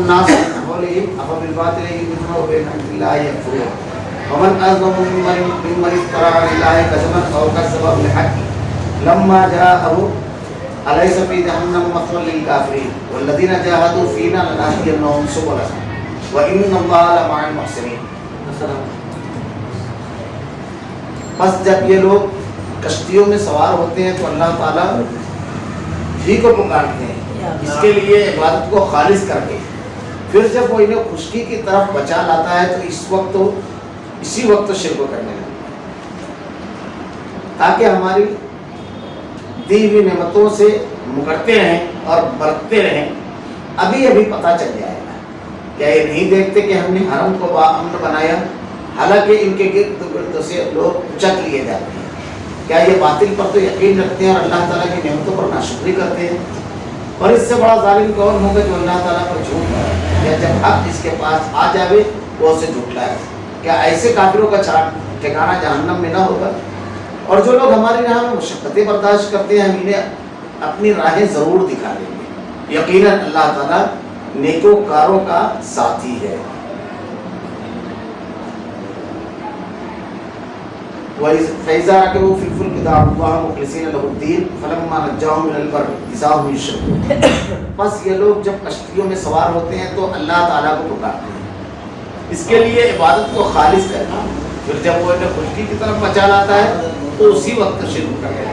الناس من قولهم أفبالباطل يؤمنون وبنعمة الله يكفرون ومن أظلم ممن افترى على الله كذبا أو كذب بالحق لما جاءه أليس في جهنم مثوى للكافرين والذين جاهدوا فينا لنهدينهم سبلنا وإن الله لمع المحسنين. بس جب یہ لوگ کشتیوں میں سوار ہوتے ہیں تو اللہ تعالیٰ ہی کو پکارتے ہیں اس کے لیے عبادت کو خالص کر کے، پھر جب وہ انہیں خشکی کی طرف بچا لاتا ہے تو اسی وقت شرک کرنے لگتا ہے تاکہ ہماری دی ہوئی نعمتوں سے مکرتے رہیں اور برتتے رہیں. ابھی پتہ چل جائے گا. کیا یہ نہیں دیکھتے کہ ہم نے حرم کو باامن بنایا حالانکہ ان کے گرد گرد سے لوگ اچک لیے جاتے ہیں؟ کیا یہ باطل پر تو یقین رکھتے ہیں اور اللہ تعالیٰ کی نعمتوں پر ناشکری کرتے ہیں؟ اور اس سے بڑا ظالم کون ہوگا جو اللہ تعالیٰ پر جھوٹ ہے یا جب حق اس کے پاس آ جاوے وہ اسے جھٹلائے؟ کیا ایسے کافروں کا ٹھکانہ جہنم میں نہ ہوگا؟ اور جو لوگ ہماری راہ میں مشقتیں برداشت کرتے ہیں ہم انہیں اپنی راہیں ضرور دکھا دیں گے. یقیناً اللہ تعالیٰ نیکوکاروں کا ساتھی ہے. فَإِذَا رَكِبُوا فِي الْفُلْكِ دَعَوُا اللَّهَ مُخْلِصِينَ لَهُ الدِّينَ فَلَمَّا نَجَّاهُمْ إِلَى الْبَرِّ إِذَا هُمْ يُشْرِكُونَ. بس یہ لوگ جب کشتیوں میں سوار ہوتے ہیں تو اللہ تعالیٰ کو پکارتے ہیں. اس کے لیے عبادت کو خالص کرنا، پھر جب وہ انہیں خشکی کی طرف بچا لاتا ہے تو اسی وقت شروع کر گیا.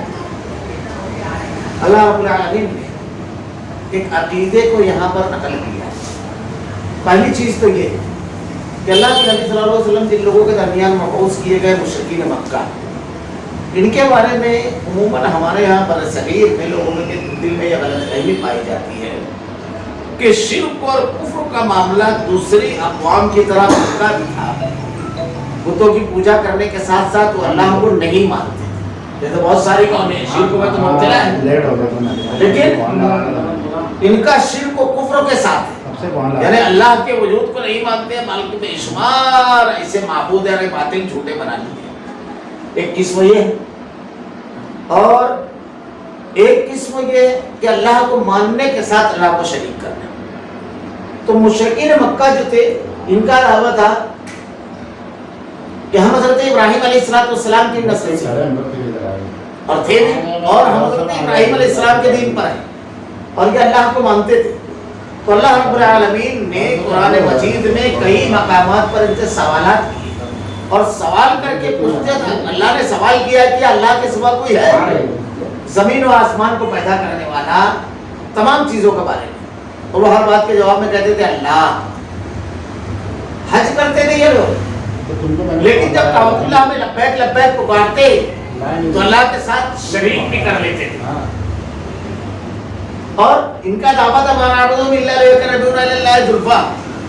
اللہ رب العالمین نے ایک عقیدے کو یہاں پر نقل کیا. پہلی چیز تو یہ کہ اللہ کے نبی صلی اللہ علیہ وسلم جن لوگوں کے درمیان مبعوث کیے گئے مشرکین مکہ، ان کے بارے میں عموماً ہمارے یہاں برصغیر میں لوگوں کے دل میں یہ غلط فہمی پائی جاتی ہے کہ شرک اور کفر کا معاملہ دوسری اقوام کی طرح مکہ بھی تھا. بتوں کی پوجا کرنے کے ساتھ ساتھ وہ اللہ کو نہیں مانتے. جیسے بہت ساری قومیں شرک میں تو مبتلا ہے، لیکن ان کا شرک و کفر کے ساتھ ہے. یعنی اللہ کے وجود کو نہیں مانتے ہیں بلکہ بے شمار ایسے معبود ہیں باتیں جھوٹے بنا لیے. ایک قسم یہ ہے، اور ایک قسم یہ کہ اللہ کو ماننے کے ساتھ اللہ کو شریک کرنا. تو مشرکین مکہ جو تھے ان کا دعویٰ تھا کہ ہم حضرت ابراہیم علیہ السلام کی نسل سے اور تھے اور ہم حضرت ابراہیم علیہ السلام کے دین پر ہیں اور یہ اللہ کو مانتے تھے. تو اللہ رب العالمین نے قرآن مجید میں کئی مقامات پر ان سے سوالات کیے اور سوال کر کے پوچھتے تھے. اللہ نے سوال کیا کہ اللہ کے سوا کوئی ہے؟ زمین و آسمان کو پیدا کرنے والا، تمام چیزوں کے بارے میں. اور وہ ہر بات کے جواب میں کہتے تھے اللہ. حج کرتے تھے یہ لوگ، لیکن جب کعبۃ اللہ میں لبیک لبیک پکارتے تو اللہ کے ساتھ شریک بھی کر لیتے تھے. اور ان کا دعویٰ تھا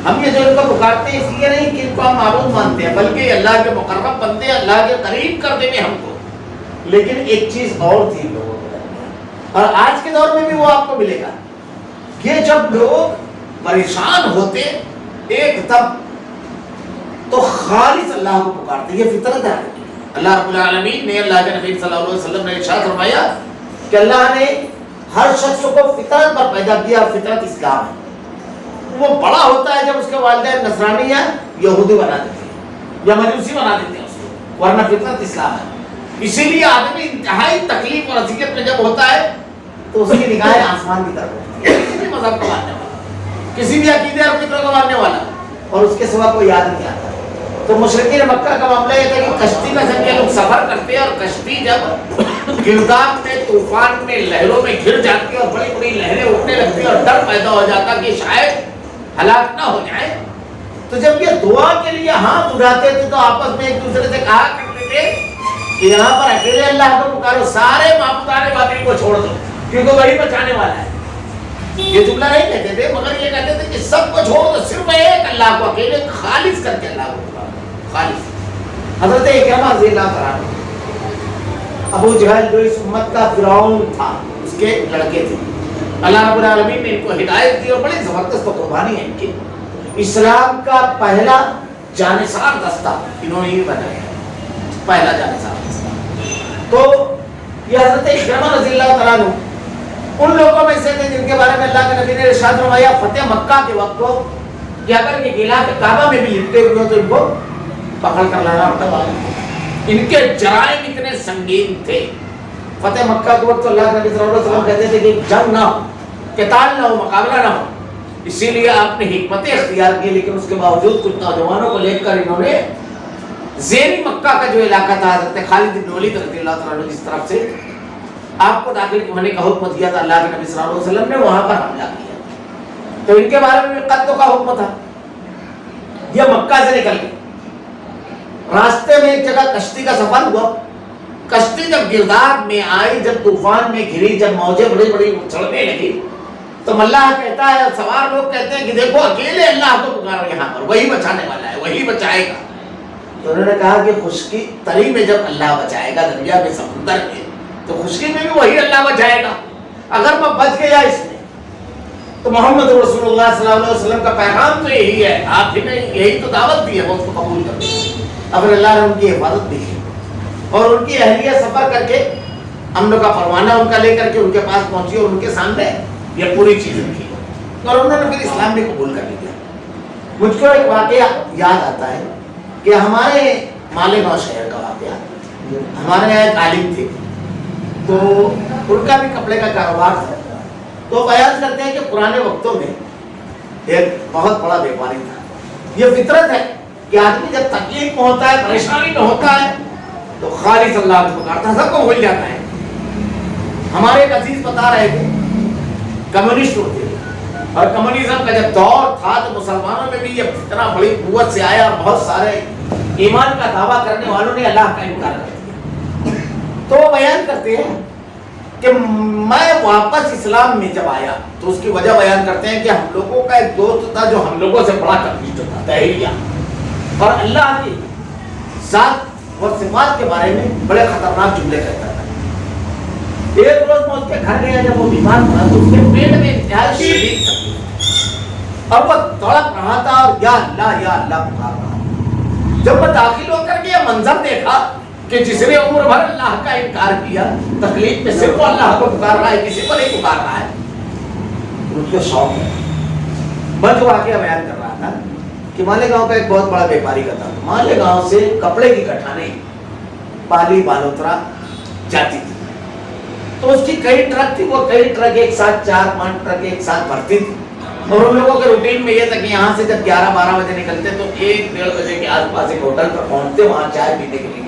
ہم یہ جو ان کو پکارتے ہیں اس لیے نہیں کہ ان کو ہم معبود مانتے ہیں بلکہ اللہ کے مقرب بندے، اللہ کے قریب کر دیں گے ہم کو. لیکن ایک چیز اور تھی لوگوں کو، اور آج کے دور میں بھی وہ آپ کو ملے گا کہ جب لوگ پریشان ہوتے ایک دم تو خالص اللہ کو پکارتے. یہ فطرت ہے. اللہ رب العالمین نے، اللہ کے نبی صلی اللہ علیہ وسلم نے ارشاد فرمایا کہ اللہ نے ہر شخص کو فطرت پر پیدا کیا. فطرت اسلام ہے. وہ بڑا ہوتا ہے جب اس کے والدین نصرانی یا یہودی بنا دیتے ہیں یا مجوسی بنا دیتے ہیں اس کو، ورنہ فطرت اسلام ہے. اسی لیے آدمی انتہائی تکلیف اور اذیت میں جب ہوتا ہے تو اس کی نگاہیں آسمان کی طرف ہوتی ہے. کسی بھی مذہب کا ماننے والا، کسی بھی عقیدے اور فطرت کا ماننے والا، اور اس کے سوا کوئی یاد نہیں آتا. تو مشرکین مکہ کا معاملہ یہ تھا کہ کشتی میں جب یہ لوگ سفر کرتے اور کشتی جب گرداب میں، طوفان میں، لہروں میں گر جاتی اور بڑی بڑی لہریں اٹھنے لگتی اور ڈر پیدا ہو جاتا کہ شاید ہلاک نہ ہو جائے، تو جب یہ دعا کے لیے ہاتھ اٹھاتے تھے تو آپس میں ایک دوسرے سے کہا کرتے تھے کہ یہاں پر اکیلے اللہ کو پکارو، سارے معبودان باطل کو چھوڑ دو کیونکہ وہی بچانے والا ہے. یہ جملہ نہیں کہتے تھے مگر یہ کہتے تھے کہ سب کو چھوڑ دو، صرف ایک اللہ کو اکیلے خالص کر کے اللہ کو پکارو. خالص. حضرت اکرمہ رضی اللہ عنہ، ابو جہل جو اس امت کا فرعون تھا اس کے لڑکے تھے. اللہ رب العالمین نے ان کو ہدایت دی اور بڑی زبردست قربانی ہے ان کی. اسلام کا پہلا جانثار دستہ انہوں نے ہی بنایا، پہلا جانثار دستہ. تو یہ حضرت اکرمہ رضی اللہ عنہ ان لوگوں میں سے تھے جن کے بارے میں اللہ کے نبی نے ارشاد فرمایا فتح مکہ کے وقت کو کہ اگر یہ غلاف کعبہ میں بھی لپٹے ہوئے ہو تو ان کو پکڑ کر لانا پڑتا. ان کے جرائم اتنے سنگین تھے. فتح مکہ کے وقت اللہ کے نبی صلی اللہ علیہ وسلم کہتے تھے کہ جنگ نہ ہو, قتال نہ ہو, مقابلہ نہ ہو, اسی لیے آپ نے حکمتیں اختیار کی. لیکن اس کے باوجود کچھ نوجوانوں کو لے کر انہوں نے زیری مکہ کا جو علاقہ تھا حضرت خالد بن ولید رضی اللہ تعالیٰ عنہ کی طرف سے آپ کو داخل ہونے کا حکم دیا تھا اللہ کے نبی صلی اللہ علیہ وسلم نے, وہاں پر حملہ کیا. تو ان کے بارے میں قتل کا حکم تھا. یہ مکہ سے نکل گئے, راستے میں ایک جگہ کشتی کا سفر ہوا. کشتی جب گرداب میں آئی, جب طوفان میں گھری, جب موجیں بڑی بڑی اچھلنے لگی, تو اللہ کہتا ہے, سوار لوگ کہتے ہیں کہ دیکھو اکیلے اللہ کو پکارو, یہاں پر وہی بچانے والا ہے, وہی بچائے گا. تو انہوں نے کہا کہ خشکی تری میں جب اللہ بچائے گا, دریا میں, سمندر میں, تو خشکی میں بھی وہی اللہ بچائے گا. اگر میں بچ گیا اس میں تو محمد رسول اللہ صلی اللہ علیہ وسلم کا پیغام تو یہی ہے, آپ نے یہی تو دعوت دی ہے, وہ اس کو قبول کر دیں. اب اللہ نے ان کی حفاظت دی ہے اور ان کی اہلیہ سفر کر کے امن کا پروانہ ان کا لے کر کے ان کے پاس پہنچی اور ان کے سامنے یہ پوری چیز رکھی اور انہوں نے پھر اسلام بھی قبول کر لیا. مجھ کو ایک واقعہ یاد آتا ہے کہ ہمارے مالیگاؤں شہر کا واقعہ, ہمارے یہاں ایک عالم تھے, تو ان کا بھی کپڑے کا کاروبار تھا. تو بیان کرتے ہیں کہ پرانے وقتوں میں ایک بہت بڑا بیپاری تھا. یہ فطرت ہے کہ آدمی جب تکلیف میں ہوتا ہے, پریشانی میں ہوتا ہے, تو خالص اللہ کو پکارتا ہے, سب کو بھول جاتا ہے. ہمارے ایک عزیز بتا رہے تھے کمیونسٹ ہوتے تھے, اور کمیونزم کا جب دور تھا تو مسلمانوں میں بھی یہ اتنا بڑی قوت سے آیا, اور بہت سارے ایمان کا دعویٰ کرنے والوں نے اللہ کا انکار کر دیا. تو وہ بیان کرتے ہیں کہ میں واپس اسلام میں جب آیا تو اس کی وجہ بیان کرتے ہیں کہ ہم لوگوں کا ایک دوست تھا جو ہم لوگوں سے بڑا کنفیوژ تھا, تہیہ, اور اللہ کی ذات اور صفات کے بارے میں بڑے خطرناک جملے کہتا تھا. ایک روز میں اس کے گھر گیا, جب وہ بیمار تھا تو اس کے پیٹ میں انتہائی شدید تکلیف اور وہ تڑپ رہا تھا اور یا اللہ پکار رہا. جب وہ داخل ہو کر کے یہ منظر دیکھا کہ جس نے عمر بھر اللہ کا انکار کیا, تکلیف میں صرف اللہ کو پکار رہا ہے, کسی کو نہیں پکار رہا ہے, اس کو شوق ہے. میں جو واقعہ بیان کر رہا تھا کہ مالیگاؤں کا ایک بہت بڑا بیپاری کا تھا. مالیگاؤں سے کپڑے کی کٹانے پالی بالوترا جاتی تھی, تو اس کی کئی ٹرک تھی, وہ کئی ٹرک ایک ساتھ 4-5 ٹرک ایک ساتھ بھرتی تھی. اور ان لوگوں کے روٹین میں یہ تھا کہ یہاں سے جب 11-12 بجے نکلتے تو 1-1.5 بجے کے آس پاس ایک ہوٹل پر پہنچتے, وہاں چائے پینے کے لیے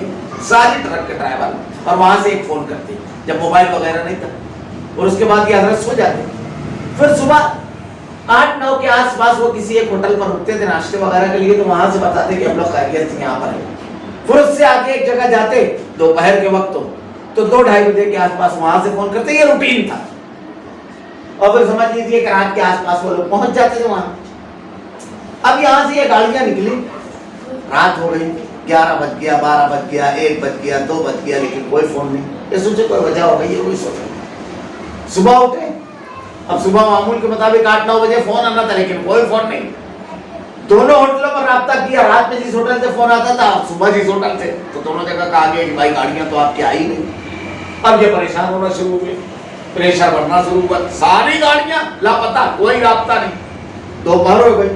ساری ٹرک کے ڈرائیور, اور وہاں سے ایک فون کرتے جب موبائل وغیرہ نہیں تھا, اور اس کے بعد یہ حضرت سو جاتے. پھر صبح 8-9 کے آس پاس وہ کسی ایک ہوٹل پر رکتے تھے ناشتے وغیرہ کے لیے, تو وہاں سے بتاتے کہ ہم لوگ خیریت سے یہاں پر ہیں. پھر اس سے آگے ایک جگہ جاتے دوپہر کے وقت تو 2-2:30 بجے کے آس پاس وہاں سے فون کرتے, یہ روٹین تھا. اور پھر سمجھ لیجیے کہ رات کے آس پاس وہ لوگ پہنچ جاتے تھے وہاں. اب یہاں سے یہ گاڑیاں نکلی, رات ہو گئی, 11 بج گیا, 12 بج گیا, 1 بج گیا, 2 بج گیا, لیکن کوئی فون نہیں. یہ سوچے کوئی وجہ ہو گئی ہے, کوئی سوچے. صبح اٹھے, اب صبح معمول کے مطابق 8-9 بجے فون آنا تھا, لیکن کوئی فون نہیں. دونوں ہوٹلوں پر رابطہ کیا, رات میں جس ہوٹل سے فون آتا تھا, صبح جس ہوٹل سے, تو دونوں جگہ کہا گیا کہ بھائی گاڑیاں تو آپ کی آئی نہیں. اب یہ پریشان ہونا شروع ہوئے, پریشر بڑھنا شروع ہوا, ساری گاڑیاں لاپتہ, کوئی رابطہ نہیں. دوپہر ہو گئی.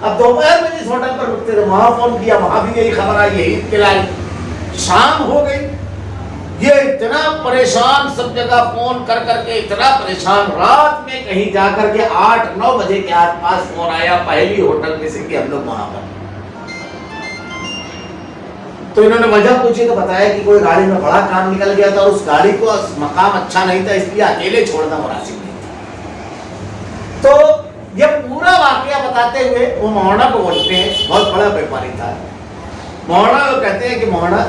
اب دوپہر میں جس ہوٹل پر رکتے تھے وہاں فون کیا, وہاں بھی یہی خبر آئی, یہی اطلاع آئی. شام ہو گئی, یہ اتنا پریشان, سب جگہ فون کر کر کے اتنا پریشان. رات میں کہیں جا کر کے 8-9 بجے کے آس پاس فون آیا پہلی ہوٹل میں سے کہ ہم لوگ وہاں پر. تو انہوں نے وجہ پوچھی تو بتایا کہ کوئی گاڑی میں بڑا کام نکل گیا تھا, اور اس گاڑی کو مقام اچھا نہیں تھا, اس لیے اکیلے چھوڑنا مناسب نہیں تھا. تو یہ پورا واقعہ بتاتے ہوئے وہ مولانا کو بولتے ہیں, بہت بڑا بیپاری تھا. مولانا کو کہتے ہیں کہ مولانا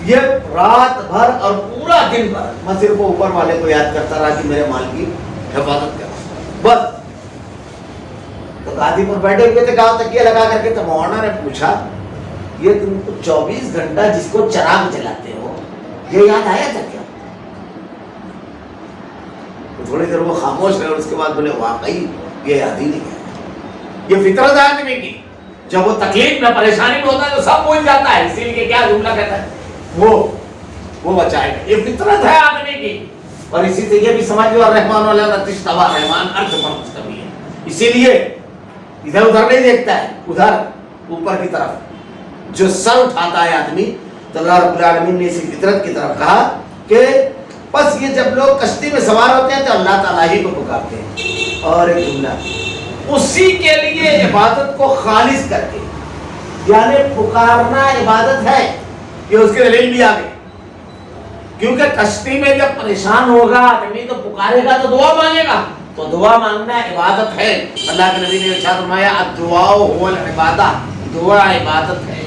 یہ رات بھر اور پورا دن بھر میں صرف اوپر والے کو یاد کرتا رہا کہ میرے مال کی حفاظت کرو بس. تو گادی پر بیٹھے ہوئے تھے, کہا تکیہ لگا کر کے. تو مولانا نے پوچھا یہ تم کو 24 گھنٹہ جس کو چراغ جلاتے ہو, یہ یاد آیا تھا کیا؟ تھوڑی دیر وہ خاموش رہے, اور اس کے بعد بولے واقعی یہ یاد ہی نہیں ہے. یہ فطرت ہے آدمی کی, جب وہ تکلیف میں پریشانی میں ہوتا ہے تو سب بھول جاتا ہے. اسی لیے کیا جملہ کہتا ہے, وہ بچائے گا. یہ فطرت ہے آدمی کی, اور اسی سے یہ بھی سمجھ لو الرحمن علی العرش استوى، رحمان عرش پر مستوی ہے، اسی لیے ادھر ادھر نہیں دیکھتا ہے، ادھر اوپر کی طرف جو سر اٹھاتا ہے آدمی، تو اللہ رب العالمین نے اسی فطرت کی طرف کہا کہ بس یہ جب لوگ کشتی میں سوار ہوتے ہیں تو اللہ تعالیٰ ہی کو پکارتے ہیں، اور ایک جملہ اسی کے لیے عبادت کو خالص کر کے، یعنی پکارنا عبادت ہے، یہ اس کے دلیل بھی آ گئی، کیونکہ کشتی میں جب پریشان ہوگا آدمی تو پکارے گا تو دعا مانگے گا، تو دعا مانگنا عبادت ہے۔ اللہ کے نبی نے ارشاد فرمایا الدعاء هو العبادہ، دعا عبادت ہے۔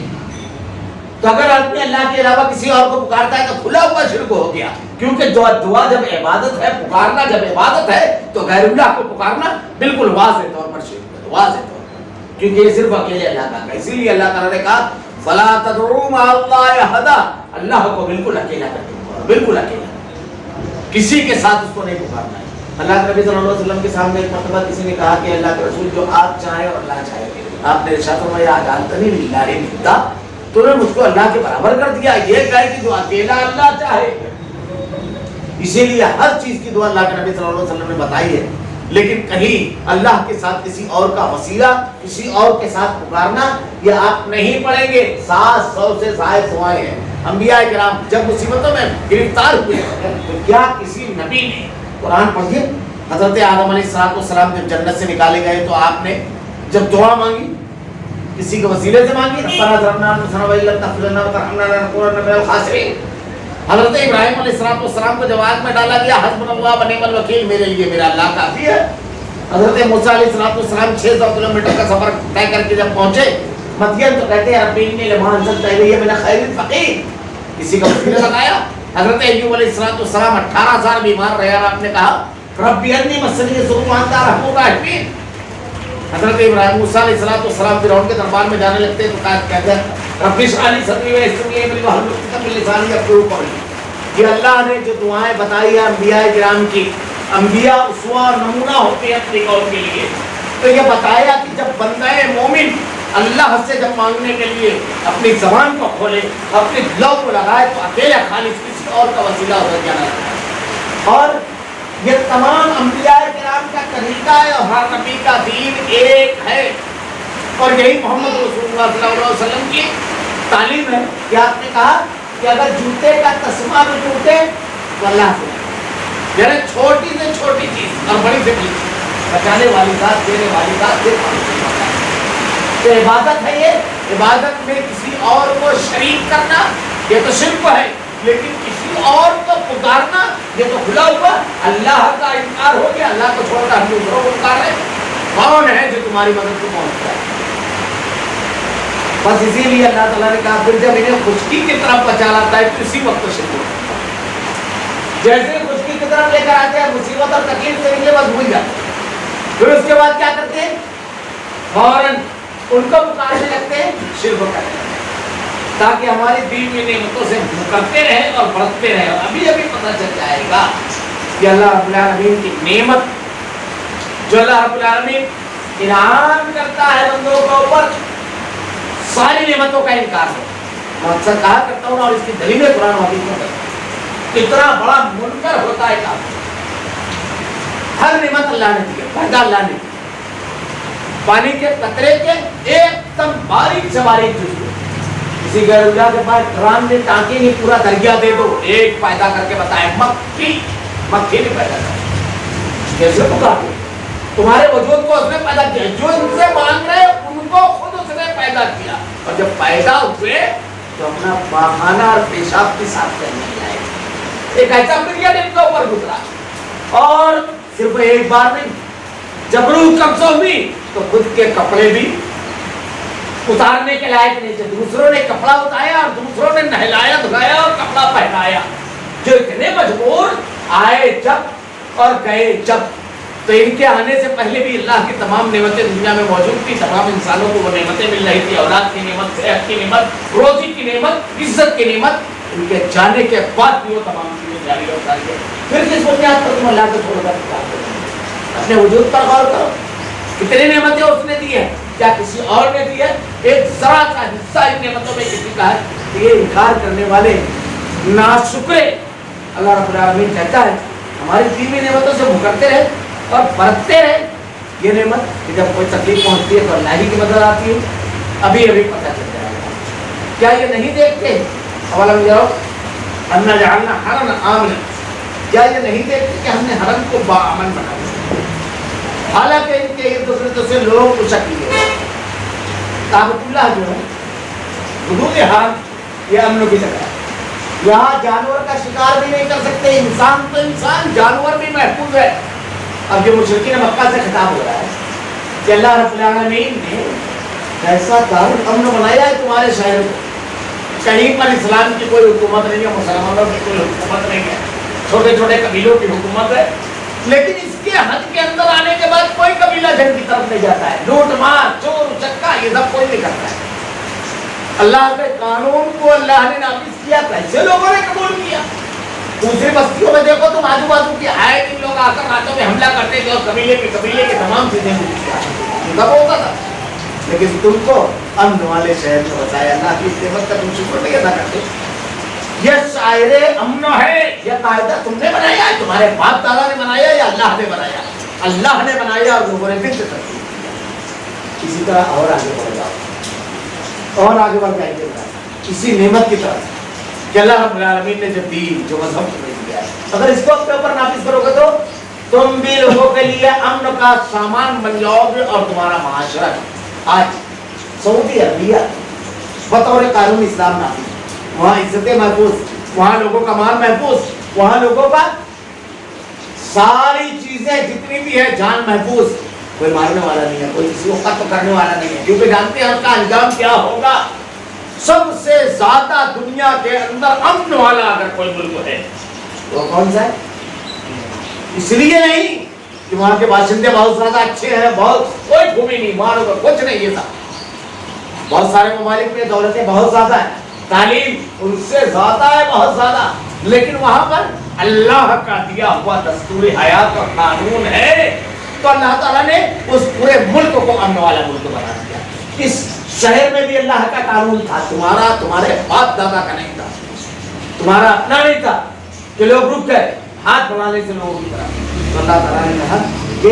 تو اگر آدمی اللہ کے علاوہ کسی اور کو پکارتا ہے تو کھلا ہوا شرک ہو گیا، کیونکہ دعا جب عبادت ہے، پکارنا جب عبادت ہے، تو غیر اللہ کو پکارنا بالکل واضح طور پر شرک ہے، واضح طور پر، کیونکہ یہ صرف اکیلے اللہ کا ہے۔ اسی لیے اللہ تعالیٰ نے کہا فَلَا تَدْعُوا مَعَ اللَّهِ أَحَدًا، اللہ کو بالکل اکیلا کر کے، بالکل اکیلا، کسی کے ساتھ اس کو نہیں پکارنا ہے۔ اللہ کے نبی صلی اللہ علیہ وسلم کے سامنے ایک مرتبہ کسی نے کہا کہ اللہ کے رسول جو آپ چاہیں اور اللہ چاہے، آپ نے ارشاد فرمایا اجعلتنی للہ ندا، تو نے مجھ کو اللہ کے برابر کر دیا، یہ کہے کہ جو اکیلا اللہ چاہے۔ اسی لیے ہر چیز کی دعا اللہ کے نبی صلی اللہ علیہ وسلم نے بتائی ہے، لیکن کہیں اللہ کے ساتھ کسی اور کا وسیلہ، کسی اور کے ساتھ پکارنا، یہ آپ نہیں پڑھیں گے۔ 700 سے زائد دعائیں ہیں۔ انبیاء کرام جب مصیبتوں میں گرفتار ہوئے تو کیا کسی نبی نے قرآن پڑھیے؟ حضرت آدم علیہ السلام جب جنت سے نکالے گئے تو آپ نے جب دعا مانگی کسی کے وسیلے سے مانگی، ربنا ظلمنا انفسنا وان لم تغفر لنا وترحمنا لنکونن من الخاسرین۔ حضرت ابراہیم علیہ السلام کو جب آگ میں ڈالا گیا، حسبنا اللہ ونعم الوکیل، میرے لیے میرا اللہ کافی ہے۔ حضرت موسیٰ علیہ السلام 600 کلومیٹر کا سفر طے کر کے جب پہنچے مدین، تو کہتے ہیں ربی انی لما انزلت الی من خیر فقیر، کسی کا وسیلہ لگایا۔ حضرت ایوب علیہ السلام 18 سال بیمار رہے اور آپ نے کہا ربی انی مسنی الضر وانت ارحم الراحمین۔ حضرت ابراہیم موسیٰ علیہ السلام فرعون کے دربار میں جانے لگتے ہیں تو کہتے ہیں رب اشرح لی صدری ویسر لی امری واحلل عقدۃ من لسانی یفقهوا قولی۔ یہ اللہ نے جو دعائیں بتائی ہیں انبیاء کرام کی، انبیاء اسوہ اور نمونہ ہوتے ہیں اپنی قوم کے لیے، تو یہ بتایا کہ جب بندہ مومن اللہ سے جب مانگنے کے لیے اپنی زبان کو کھولے، اپنے دلوں کو لگائے، تو اکیلا خالص کسی اور کا وسیلہ ہو جانا ہے۔ اور یہ تمام انبیاء کرام کا طریقہ ہے اور ہر نبی کا دین ایک ہے، اور یہی محمد رسول اللہ صلی اللہ علیہ وسلم کی تعلیم ہے کہ آپ نے کہا کہ اگر جوتے کا تسمہ بھی ٹوٹے تو اللہ سے، یعنی چھوٹی سے چھوٹی چیز اور بڑی سے بڑی چیز بچانے والی ذات، دینے والی ذات، تو عبادت ہے۔ یہ عبادت میں کسی اور کو شریک کرنا یہ تو شرک ہے، لیکن کسی اور کو پکارنا یہ تو کھلا ہوا اللہ کا انکار ہو گیا۔ اللہ کو چھوڑ کر ہم دوسروں کو پکار رہے، کون ہے جو تمہاری مدد کو پہنچتا ہے؟ بس اسی لیے اللہ تعالیٰ نے کہا پھر جب انہیں خشکی کی طرف بچا لاتا ہے تو اسی وقت شرک ہوتا ہے۔ جیسے خشکی کی طرف لے کر آتے ہیں مصیبت اور تکلیف سے نکلے بس بھول جاتے ہیں، پھر اس کے بعد کیا کرتے ہیں؟ فوراً ان کو پکارنے لگتے ہیں، شرک کرتے ہیں، تاکہ ہماری دین کی نعمتوں سے کرتے رہے اور بڑھتے رہے۔ اور ابھی ابھی پتہ چل جائے گا کہ اللہ رب العالمین کی نعمت جو اللہ رب العالمین انعام کرتا ہے بندوں کے اوپر، ساری نعمتوں کا انکار ہے۔ میں اکثر کہا کرتا ہوں اور اس کی دلیل قرآن و حدیث میں کتنا بڑا منکر ہوتا ہے کافر۔ ہر نعمت اللہ نے دی ہے، پیدا اللہ نے دی، پانی کے قطرے کے ایک دم باریک سے باریک جزو، کسی غیر اللہ کے پاس ڈرام نے ٹانکی نہیں پورا دریا دے دو، ایک پیدا کر کے بتائے، مکھی نہیں پیدا کر، کیسے پکارتے؟ تمہارے وجود کو اس نے پیدا کیا، جو ان سے مانگ رہے ان کو خود اس نے پیدا کیا، اور جب پیدا ہوئے تو اپنا پاخانہ اور پیشاب کے ساتھ کرنے لائے، ایک ایسا پیریڈ ان کے اوپر گزرا، اور صرف ایک بار نہیں، جب روح قبض ہوئی تو خود کے کپڑے بھی اتارنے کے لائق نہیں تھے، دوسروں نے کپڑا اتایا اور دوسروں نے نہلایا دھلایا اور کپڑا پہنایا، جو اتنے مجبور آئے جب اور گئے جب، تو ان کے آنے سے پہلے بھی اللہ کی تمام نعمتیں دنیا میں موجود تھی، تمام انسانوں کو وہ نعمتیں مل رہی تھی، اولاد کی نعمت، صحت کی نعمت، روزی کی نعمت، عزت کی نعمت، ان کے جانے کے بعد بھی وہ تمام چیزیں جاری اور ساری ہے۔ پھر کس بنیاد پر تم اللہ کو چھوڑ کر پکارتے ہو؟ اپنے وجود پر غور کرو، کتنی نعمتیں اس نے دی ہے، کیا کسی اور نے دی ہے؟ ایک ذرا سا حصہ ان نعمتوں میں کسی کا ہے؟ یہ انکار کرنے والے ناشکرے اللہ رب العالمین کہتا ہے ہماری دینی نعمتوں سے مکرتے رہے اور برتتے رہے. یہ نعمت کہ جب کوئی تکلیف پہنچتی ہے تو اللہ ہی کی مدد آتی ہے. ابھی ابھی پتہ چل جائے گا. کیا یہ نہیں دیکھتے اولم یرو انا جعلنا حرما آمنا؟ کیا یہ نہیں دیکھتے کہ ہم نے حرم کو باامن بنا دیا؟ حالانکہ ان کے ارد گرد سے لوگ اچک لیے. کعبۃ اللہ جو ہے حدود حرم یہ امن کی جگہ ہے. یہاں جانور کا شکار بھی نہیں کر سکتے. انسان تو انسان، جانور بھی محفوظ ہے. اب جو مشرکین مکہ سے خطاب ہو رہا ہے کہ اللہ رب العالمین نے ایسا دارالامن بنایا ہے تمہارے شہر کو. کہیں پر اسلام کی کوئی حکومت نہیں ہے، مسلمانوں کی کوئی حکومت نہیں ہے، چھوٹے چھوٹے قبیلوں کی حکومت ہے. لیکن اس کے حد کے اندر آنے کے بعد کوئی قبیلہ جنگ کی طرف نہیں جاتا ہے. لوٹ مار، چور چکا یہ سب کوئی نہیں کرتا ہے. اللہ کے قانون کو اللہ نے نافذ کیا، کیسے لوگوں نے قبول کیا. دوسری بستیوں میں دیکھو تم، آجو بازو کی آئے دن لوگ آ کر راتوں میں حملہ کرتے تھے اور قبیلے کے تمام چیزیں تب ہوتا تھا. لیکن تم کو امن والے شہر میں بتایا. اللہ کی اس نعمت کا تم شکر نہیں ادا کرتے. یہ شاعر امن ہے، یہ قاعدہ تم نے بنایا ہے، تمہارے باپ دادا نے بنایا یا اللہ نے بنایا؟ اللہ نے بنایا اور لوگوں نے دل سے ترتیب کیا. اسی طرح اور آگے بڑھ جاؤ اور آگے بڑھ جائیں گے اسی نعمت کی طرف کہ اللہ رب العالمین نے جو دین، جو مذہب تمہیں دیا ہے، اگر اس کو اپنے اوپر نافذ کرو گے تو تم بھی لوگوں کے لیے امن کا سامان بن جاؤ گے. اور تمہارا معاشرہ آج سعودی عربیہ بطور قانون اسلام نافذ، وہاں عزتیں محفوظ، وہاں لوگوں کا مال محفوظ، وہاں لوگوں کا ساری چیزیں جتنی بھی ہے جان محفوظ. کوئی مارنے والا نہیں ہے، کوئی کسی کو قتل کرنے والا نہیں ہے، کیونکہ جانتے ہیں اس کا انجام کیا ہوگا. سب سے زیادہ دنیا کے اندر امن والا اگر کوئی ملک ہے وہ کون سا ہے؟ اس لیے نہیں کہ وہاں کے باشندے بہت زیادہ اچھے ہیں، بہت کوئی گھومی نہیں، مارو گا کچھ نہیں. یہ تھا بہت سارے ممالک میں دولتیں بہت زیادہ ہیں، تعلیم ان سے زیادہ ہے، بہت زیادہ. لیکن وہاں پر اللہ کا دیا ہوا دستور حیات اور قانون ہے، تو اللہ تعالیٰ نے اس پورے ملک کو امن والا ملک بنا دیا. اس شہر میں بھی اللہ کا قانون تھا، تمہارا تمہارے باپ دادا کا نہیں تھا، تمہارا اپنا نہیں تھا کہ لوگ رک گئے ہاتھ بڑھانے سے لوگوں کی طرح. تو اللہ تعالیٰ نے کہا کہ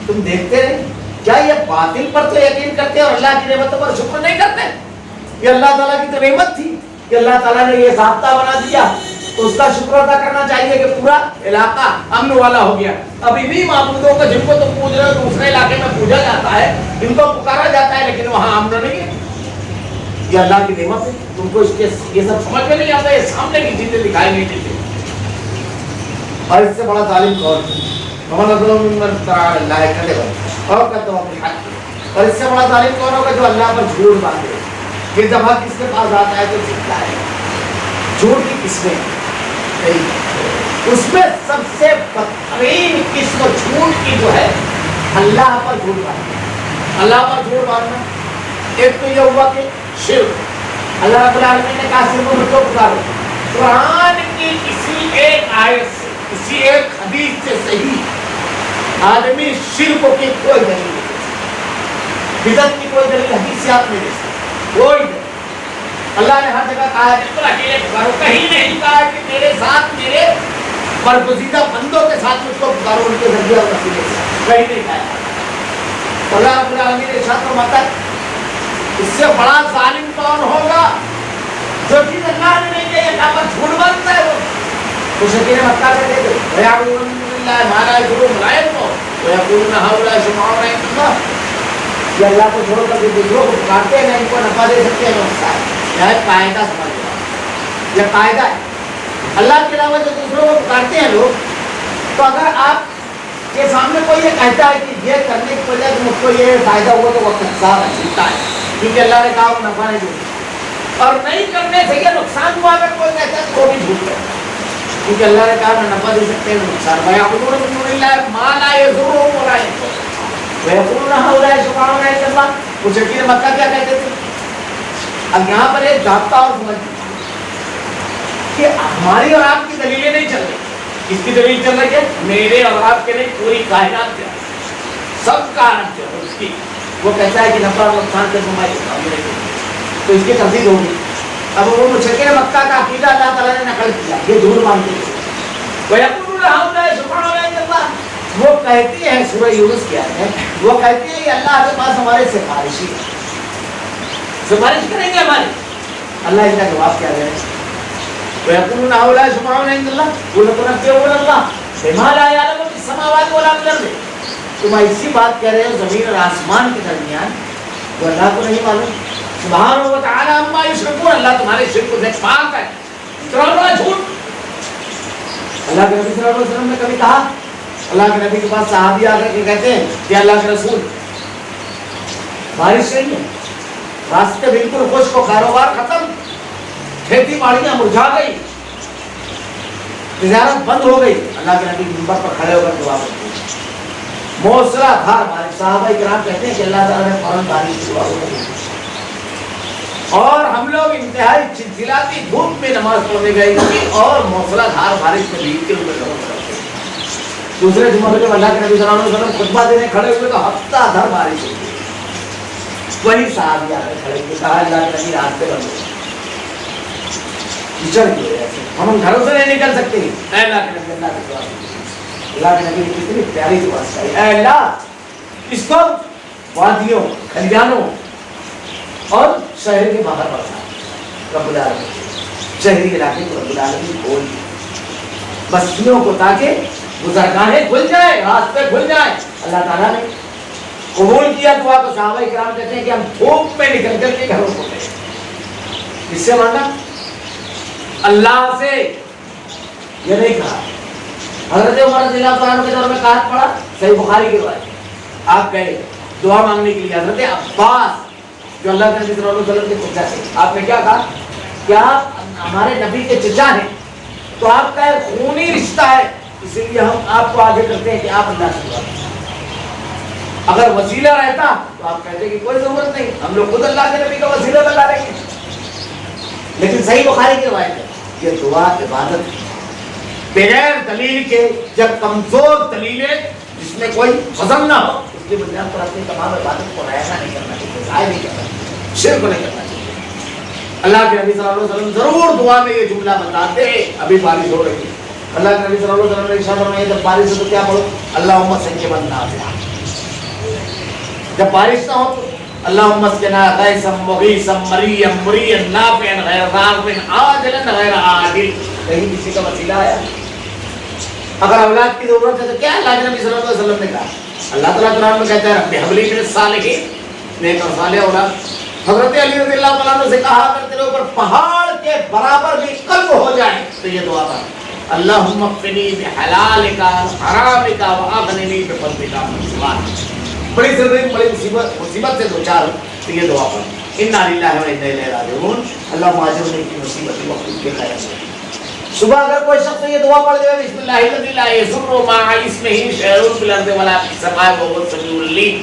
تم دیکھتے رہے، کیا یہ باطل پر تو یقین کرتے اور اللہ کی نعمتوں پر شکر نہیں کرتے؟ یہ اللہ تعالیٰ کی تو نعمت تھی کہ اللہ تعالیٰ نے یہ ضابطہ بنا دیا، تو اس کا شکر ادا کرنا چاہیے کہ پورا علاقہ امن والا ہو گیا. ابھی بھی معبودوں کو جن کو تم پوج رہے ہو دوسرے علاقے میں پوجا جاتا ہے، ان کو پکارا جاتا ہے، لیکن وہاں امن نہیں ہے. یہ اللہ کی نعمت ہے. تم کو اس کے یہ سب سمجھ میں نہیں آتا، یہ سامنے کی چیزیں دکھائی نہیں دیتی. اور اس سے بڑا ظالم کون ہے؟ اور اس سے بڑا ظالم کون ہوگا جو اللہ پر جھوٹ باندھے. یہ دفعہ کس کے پاس آتا ہے تو جھوٹا ہے. جھوٹ کی قسمیں، اس میں سب سے بدترین قسم جھوٹ کی جو ہے اللہ پر جھوٹ باندھنا. اللہ پر جھوٹ باندھنا ایک تو یہ ہوا کہ شرک. اللہ رب العالمین نے کہا صرف مجھ کو پکارو. قرآن کی کسی ایک آیت سے، کسی ایک حدیث سے صحیح آدمی شرک کی کوئی دلیل نہیں، بدعت کی کوئی دلیل حدیثیات میں نہیں، کوئی دلیل. اللہ نے ہر جگہ کہا ہے بالکل اکیلے پکارو. کہیں نہیں کہا کہ میرے ساتھ، میرے برگزیدہ بندوں کے ساتھ مجھ کو پکارو، ان کے ذریعے اور وسیلے سے. کہیں نہیں کہا. اللہ رب العالمین نے ارشاد فرماتا ہے اس سے بڑا ظالم کون ہوگا جو چیز اللہ نے نہیں کہی اللہ پر جھوٹ باندھتا ہے. وہ مشرکین مکہ کہتے تھے وَيَعْبُدُونَ مِن دُونِ اللَّهِ مَا لَا يَضُرُّهُمْ وَلَا يَنفَعُهُمْ وَيَقُولُونَ هَؤُلَاءِ شُفَعَاؤُنَا عِندَ اللَّهِ. یہ اللہ کو چھوڑ کر دوسروں کو پکارتے ہیں، نہ ان کو نفع دے سکتے ہیں نہ نقصان. یہ قاعدہ سمجھ لو، یہ قاعدہ ہے. اللہ کے علاوہ جو دوسروں کو پکارتے ہیں لوگ، تو اگر آپ کے سامنے کوئی یہ کہتا ہے کہ یہ کرنے کی وجہ سے مجھ کو یہ فائدہ ہوا تو وہ نقصان جھوٹا ہے، کیونکہ اللہ نے کہا وہ نفع نہیں دے. اور نہیں کرنے سے یہ نقصان ہوا اگر کوئی کہتا ہے تو وہ بھی جھوٹ ہے، کیونکہ اللہ نے کہا نہ نفع دے سکتے ہیں نہ نقصان. وَيَعْبُدُونَ مِن دُونِ اللَّهِ مَا لَا يَضُرُّهُمْ وَلَا يَنفَعُهُمْ وَيَقُولُونَ هَؤُلَاءِ شُفَعَاؤُنَا عِندَ اللَّهِ. مشرکین مکہ کیا کہتے تھے؟ اب یہاں پر ایک ضابطہ اور سمجھ کہ ہماری اور آپ کی دلیلیں نہیں چل رہی. کس کی دلیل چل رہی ہے؟ میرے اور آپ کے نہیں، پوری کائنات کے سب کا جو ہے اس کی. وہ کہتا ہے کہ نفع اور نقصان کے نمائش تو اس کی تردید ہوگی. اب وہ مشرکین مکہ کا عقیدہ اللہ تعالیٰ نے نقل کیا، یہ جھوٹ مانتے ہیں. وہ کہتی ہے سورہ یونس کی آیت ہے، وہ کہتی ہے کہ اللہ کے پاس ہمارے سفارشی ہے، سفارش کریں گے ہماری. اللہ ان کا جواب کیا دے؟ وَيَقُولُونَ هَؤُلَاءِ شُفَعَاؤُنَا عِندَ اللَّهِ قُلْ تُنَبِّئُونَ اللَّهَ بِمَا لَا يَعْلَمُ فِي السَّمَاوَاتِ وَلَا فِي الْأَرْضِ. تم ایسی بات کہہ رہے ہو زمین اور آسمان کے درمیان جو اللہ کو نہیں معلوم. سبحانہ و تعالی عما یشرکون، اللہ تمہارے شرک کو دیکھ پاک ہے. اتنا بڑا جھوٹ. اللہ کے نبی صلی اللہ علیہ وسلم نے کبھی کہا، اللہ کے نبی کے پاس صحابی آ کر کے کہتے ہیں کہ اللہ کے رسول بارش نہیں ہے، راستے بالکل خشک و کاروبار ختم، کھیتی باڑیاں مرجھا گئی، تجارت بند ہو گئی. اللہ کے نبی منبر پر کھڑے ہو کر دعا کرتے ہیں، موسلا دھار بارش. صحابہ کرام کہتے ہیں کہ اللہ تعالیٰ نے فوراً بارش کی دعا کی اور ہم لوگ انتہائی چلچلاتی دھوپ میں نماز پڑھنے گئے اور موسلا دھار بارش میں بھیگ کے اوپر کرتے. دوسرے جمعہ میں جب اللہ کے نبی صلی اللہ علیہ وسلم خطبہ دینے کھڑے ہوئے تو ہفتہ دھر بارش ہوئی. وہی صحابی آ کر کھڑے ہوئے، کہا اللہ کے نبی راستے بند ہو ہم گھروں سے نہیں نکل سکتے. اے اللہ کے نبی، اللہ کی دعا. اللہ کے نبی نے کتنی پیاری دعا سکھائی، اے اللہ اس کو وادیوں، کھلیانوں اور شہر کے باہر برسا. رب العالمین شہری علاقے کو رب العالمین کھول دے بستیوں کو، تاکہ گزرگاہیں کھل جائیں، راستے کھل جائیں. اللہ تعالیٰ نے قبول کیا دعا. تو صحابہ کرام کہتے ہیں کہ ہم دھوپ میں نکل کر کے گھروں کو گئے. اس سے ماننا اللہ سے یہ نہیں کہا. حضرت عمر رضی اللہ عنہ کے دور میں قحط پڑا، صحیح بخاری کی روایت، آپ گئے دعا مانگنے کے لیے. حضرت عباس جو اللہ کے نبی صلی اللہ علیہ وسلم کے چچا تھے، آپ نے کیا کہا کہ آپ ہمارے نبی کے چچا ہیں تو آپ کا ایک خونی رشتہ ہے، اسی لیے ہم آپ کو آگے کرتے ہیں کہ آپ اللہ سے دعا کریں. اگر وسیلہ رہتا تو آپ کہتے کہ کوئی ضرورت نہیں، ہم لوگ خود اللہ کے نبی کا وسیلہ لگا لیں گے. لیکن صحیح بخاری کی روایت ہے یہ دعا عبادت بغیر دلیل کے، جب کمزور دلیل ہے جس میں کوئی وزن نہ ہو، اس کی بنیاد پر اپنی تمام عبادت کو رائگاں نہیں کرنا چاہیے، ضائع نہیں کرنا چاہیے، شرک نہیں کرنا چاہیے. اللہ کے نبی صلی اللہ علیہ وسلم ضرور دعا میں یہ جملہ بتاتے ہیں. ابھی بارش ہو رہی ہے، اللہ کے نبی صلی اللہ علیہ وسلم نے ارشاد فرمایا جب بارش ہو تو کیا پڑھو؟ اللہم سیبا نافعا. جب بارش نہ ہو تو اللہم اسقنا غیثا مغیثا مریا مریا نافعا غیر ضار عاجلا غیر عاجل. کہیں کسی کا وسیلہ آیا؟ اگر اولاد کی ضرورت ہے تو کیا اللہ کے نبی صلی اللہ علیہ وسلم نے کہا؟ اللہ تعالیٰ قرآن میں کہتا ہے رب هب لي من الصالحین، نیک اور صالح اولاد. حضرت علی رضی اللہ عنہ سے کہا اگر تیرے اوپر پہاڑ کے برابر بھی قلب ہو جائے تو یہ دعا کر، اللہم اقنی بحلالک حرامک واغننی بفضلک عمن سواک. بڑی ضرورت، بڑی مصیبت سے دو چار تو یہ دعا پڑھ، انا للہ و انا الیہ راجعون، اللہم اجرنی فی مصیبتی واخلف لي خیرا منہا. صبح اگر کوئی شخص یہ دعا پڑھ دے بسم اللہ الذی لا یضر مع اسمہ شیء فی الارض ولا فی السماء وهو السمیع العلیم،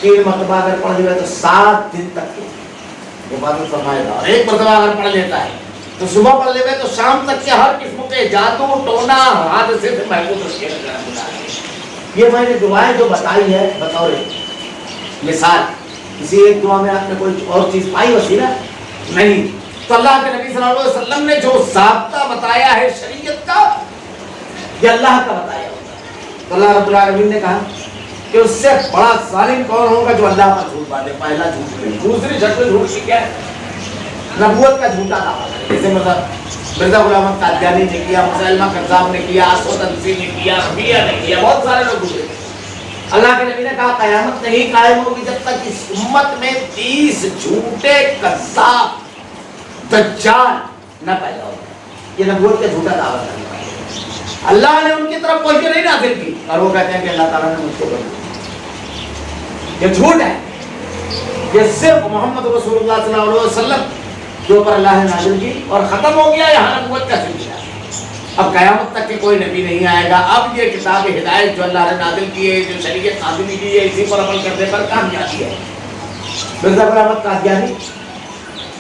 3 مرتبہ اگر پڑھ دے تو 7 دن تک عبادت فرمائے گا. اور 1 مرتبہ اگر پڑھ لیتا ہے تو صبح پڑھ لے تو شام تک کے ہر قسم کے جادو ٹونا حادثے سے محفوظ رکھے گا. یہ میں نے دعائیں جو بتائی ہے بطور مثال، کسی ایک دعا میں آپ نے کوئی اور چیز پائی وسیلہ نہیں. تو اللہ کے نبی صلی اللہ علیہ وسلم نے جو ضابطہ بتایا ہے شریعت کا، یہ اللہ کا بتایا ہوتا ہے. تو اللہ رب العالمین نے کہا کہ اس سے بڑا ظالم کون ہوگا جو اللہ پر جھوٹ باندھے. پہلا جھوٹ ہے. دوسری شکل جھوٹ کی کیا ہے؟ نبوت کا جھوٹا دعویٰ کرے. جیسے مرزا غلام احمد قادیانی نے کیا، مسلمہ قذاب نے کیا، اسود انسی نے کیا، ربیہ نے کیا، بہت سارے لوگ گزرے. اللہ کے نبی نے کہا قیامت نہیں قائم ہوگی جب تک اس امت میں 30 جھوٹے قذاب دجال نہ پیدا ہو. یہ نبوت کا جھوٹا دعویٰ کرنے والے اللہ نے ان کی طرف کوئی نہیں نازل کی اور وہ کہتے ہیں کہ اللہ تعالیٰ نے مجھ کو بنا. یہ جھوٹ ہے. یہ صرف محمد رسول اللہ صلی اللہ علیہ وسلم جو پر اللہ نے نازل کی اور ختم ہو گیا. یہاں نبوت کا سلسلہ. اب قیامت تک کے کوئی نبی نہیں آئے گا. اب یہ کتاب ہدایت جو اللہ نے نازل کی ہے، جو شریعت نازل کی ہے، اسی پر عمل کرنے پر کامیابی ہے. مرزا غلام احمد قادیانی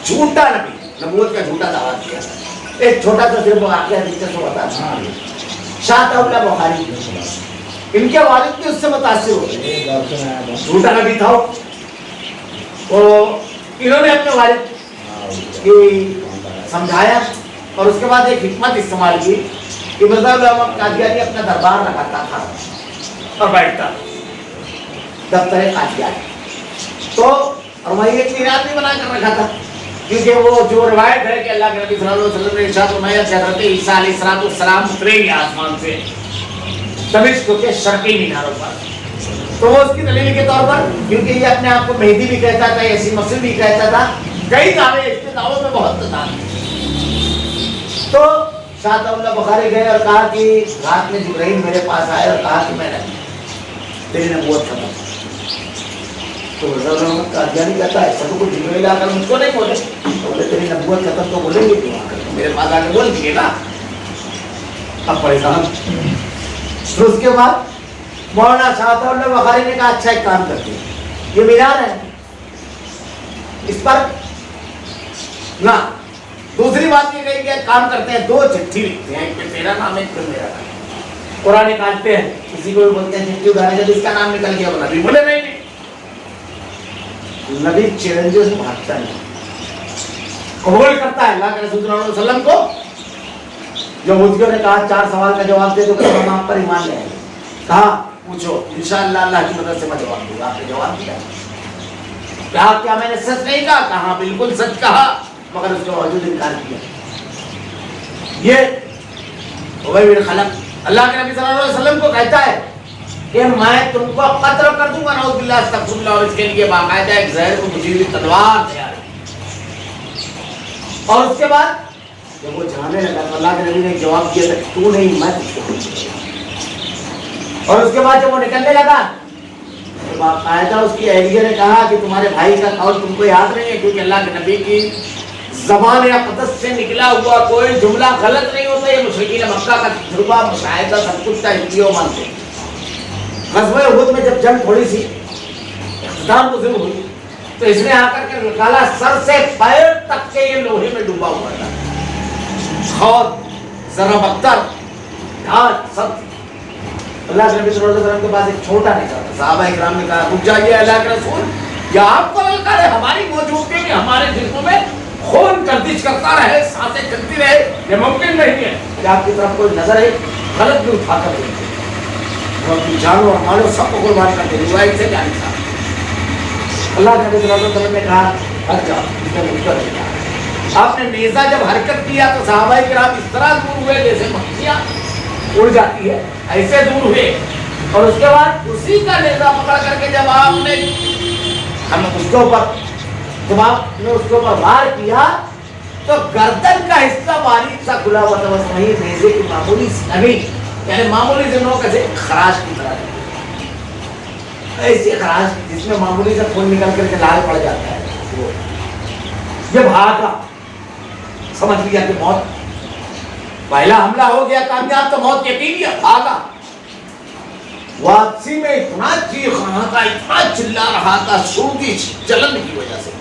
جھوٹا نبی، نبوت کا جھوٹا دعویٰ کیا. ایک چھوٹا سا صرف واقعہ دلچسپ ہوتا ہے. شاہ طاولہ بخاری ان کے والد بھی اس سے متاثر ہوئے. جھوٹا نبی تھا اور انہوں نے اپنے والد کی سمجھایا اور اس کے بعد ایک حکمت استعمال کی کہ مرزا احمد قادیانی اپنا دربار لگاتا تھا اور بیٹھتا دفتر قادیانی، تو اور وہیں ایک میراث بھی بنا کر رکھا تھا، کیونکہ وہ جو روایت ہے کہ اللہ کے نبی صلی اللہ علیہ وسلم نے ارشاد فرمایا حضرت عیسیٰ علیہ السلام اتریں گے آسمان سے دمشق کے شرقی میناروں پر، تو وہ اس کی دلیل کے طور پر، کیونکہ یہ اپنے آپ کو مہدی بھی کہتا تھا، یسوع مسیح بھی کہتا تھا، کئی دعوے اس کے دعووں میں بہت تضاد ہے، تو شاہ اللہ بخاری گئے اور کہا کہ رات میں جبرائیل میرے پاس آئے اور کہا کہ میں نے تیری نبوت ختم، تو مرزا احمد قادیانی کہتا ہے ایسا تو کچھ جبرائیل آ کر مجھ کو نہیں بولے، تو بولے تیری نبوت ختم تو بولیں گے کیوں آ کر، میرے پاس آ کے بول دیے نا، اب پریشان۔ تو اس کے بعد مولانا شاہ اللہ بخاری نے کہا اچھا ایک کام کرتے ہیں، یہ مینار ہے اس پر نہ، دوسری بات یہ کہی کہ کام کرتے ہیں دو چٹھی لکھتے ہیں، ایک پہ تیرا نام ایک پہ میرا نام، قرآن نکالتے ہیں، کسی کو بھی بولتے ہیں چٹھی اٹھانے جب اس کا نام نکل گیا وہ نبی بولے نہیں، نبی چیلنجز سے بھاگتا نہیں، قبول کرتا ہے اللہ کے رسول صلی اللہ علیہ وسلم کو۔ جو مجھے نے کہا 4 سوال کا جواب دے تو کہ ہم آپ پر ایمان لے آئیں گے، کہا پوچھو انشاءاللہ اللہ کی مدد سے میں جواب دوں گا، آپ نے جواب دیا، کہا کیا میں نے سچ نہیں کہا، کہا بالکل سچ کہا، مگر اس کے باوجود انکار کیا۔ یہ ابی بن خلف اللہ کے نبی صلی اللہ علیہ وسلم کو کہتا ہے کہ میں تم کو قتل کر دوں گا، نعوذ باللہ استغفر اللہ، اور اس کے لیے باقاعدہ ایک زہر کو بجھی ہوئی تلوار تیار ہے، اور اس کے بعد جب وہ جانے لگا تو اللہ کے نبی نے جواب دیا تھا کہ تو نہیں میں تجھ کو، اور اس کے بعد جب وہ نکلنے لگا تو باقاعدہ اس کی اہلیہ نے کہا کہ تمہارے بھائی کا قول تم کو یاد نہیں ہے، کیونکہ اللہ کے نبی کی زبان اقدس سے نکلا ہوا کوئی جملہ غلط نہیں ہوتا، یہ مشرکین مکہ کا تجربہ مشاہدہ سب کچھ تھا، ہندیوں مانتے۔ غزوہ احد میں جب جنگ تھوڑی سی اختتام گزر ہوئی تو اس نے آ کر کے نکالا، سر سے پیر تک کے یہ لوہے میں ڈوبا ہوا تھا، خود ذرا بختر ڈھال سب۔ اللہ کے نبی صلی اللہ علیہ وسلم کے پاس ایک چھوٹا نکلا تھا، صحابہ اکرام نے کہا رک جائیے اللہ کے رسول، یا آپ کو للکار ہے ہماری موجودگی میں ہمارے جسموں میں خون گردش کرتا رہے، سانسیں چلتی رہے، یہ ممکن نہیں ہے کہ آپ کی طرف کوئی نظر ہے غلط بھی اٹھا کر دیتے، اور اپنی جانوں اور مالوں سب کو قربان کر دے، روایت سے جانی تھا۔ اللہ کے نبی صلی اللہ علیہ وسلم نے کہا ہٹ جاؤ، اس نے مجھ پر کہا، آپ نے نیزہ جب حرکت کیا تو صحابہ کرام اس طرح دور ہوئے جیسے مکھیاں اڑ جاتی ہے، ایسے دور ہوئے، اور اس کے بعد اسی کا نیزہ پکڑ کر کے جب آپ نے ہم اس کے اوپر جب آپ نے اس کے اوپر وار کیا تو گردن کا حصہ باریک سا کھلا ہوا تھا، بس وہیں نیزے کی معمولی سی نمی، یعنی معمولی سے نوک ایسے خراش کی طرح ایسی خراش جس میں معمولی سے خون نکل کر کے لال پڑ جاتا ہے، وہ یہ بھاگا، سمجھ لیا کہ موت، پہلا حملہ ہو گیا کامیاب تو موت یقینی ہے، بھاگا۔ واپسی میں اتنا چیخ رہا تھا، اتنا چلا رہا تھا سور کی جلن کی وجہ سے،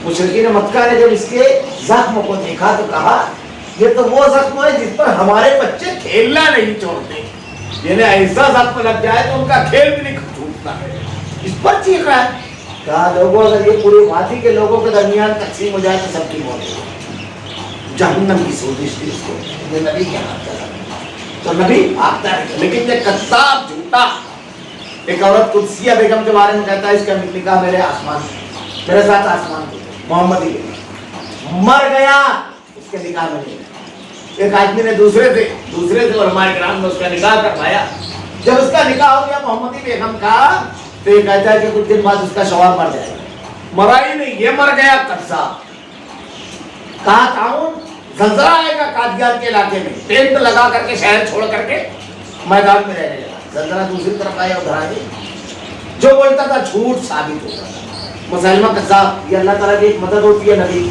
مشرکین مکہ نے جب اس کے زخم کو دیکھا تو کہا یہ تو وہ زخم ہے جس پر ہمارے بچے کھیلنا نہیں چھوڑتے، یعنی ایسا زخم لگ جائے تو ان کا کھیل بھی نہیں چھوٹتا ہے، اس پر چیخ رہا ہے۔ کہا لوگوں اگر یہ پوری وادی کے لوگوں کے درمیان تقسیم ہو جائے تو سب کی موت ہو، جہنم کی سوزش تھی اس کو، یہ نبی کیا ہاتھ چلا تو نبی آتا ہے، لیکن یہ کذاب جھوٹا ایک عورت قدسیہ بیگم کے بارے میں کہتا ہے اس کا نکاح میرے آسمان میرے ساتھ آسمان کو محمد ہی مر گیا، اس کے نکاح میں نہیں۔ ایک آدمی نے دوسرے سے علماء کرام نے اس کا نکاح کروایا، جب اس کا نکاح ہو گیا محمدی بیگم کا تو یہ کہتا ہے کہ کچھ دن بعد اس کا شوہر مر جائے گا، مرا ہی نہیں، یہ مر گیا قذاب۔ کہا تعاون زلزلہ آئے گا قادیان کے علاقے میں، ٹینٹ لگا کر کے شہر چھوڑ کر کے میدان میں رہنے لگا، زلزلہ دوسری طرف آیا ادھر آگے، جو بولتا تھا جھوٹ ثابت ہوتا تھا، مسلمہ قذاب۔ یہ اللہ تعالیٰ کی ایک مدد ہوتی ہے نبی،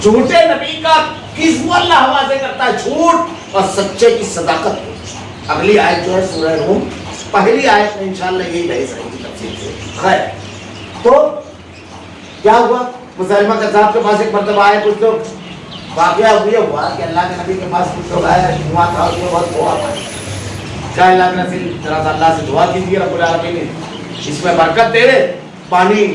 جھوٹے نبی کا کس اللہ حوالے کرتا ہے، جھوٹ اور سچے کی صداقت۔ اگلی آیت جو ہے سورہ روم، پہلی آیت میں انشاءاللہ یہی بحث رہے گی تفصیل سے۔ خیر، تو کیا ہوا، مسلمہ قذاب کے پاس ایک مرتبہ آئے کچھ لوگ، واقعہ ہوا کہ اللہ کے نبی کے پاس کچھ لوگ آئے، ہوا تھا اس میں بہت دعا پڑی، کیا اللہ کے نبی ذرا سا اللہ سے دعا کیجیے رب العالمین اس میں برکت دے دے، پانی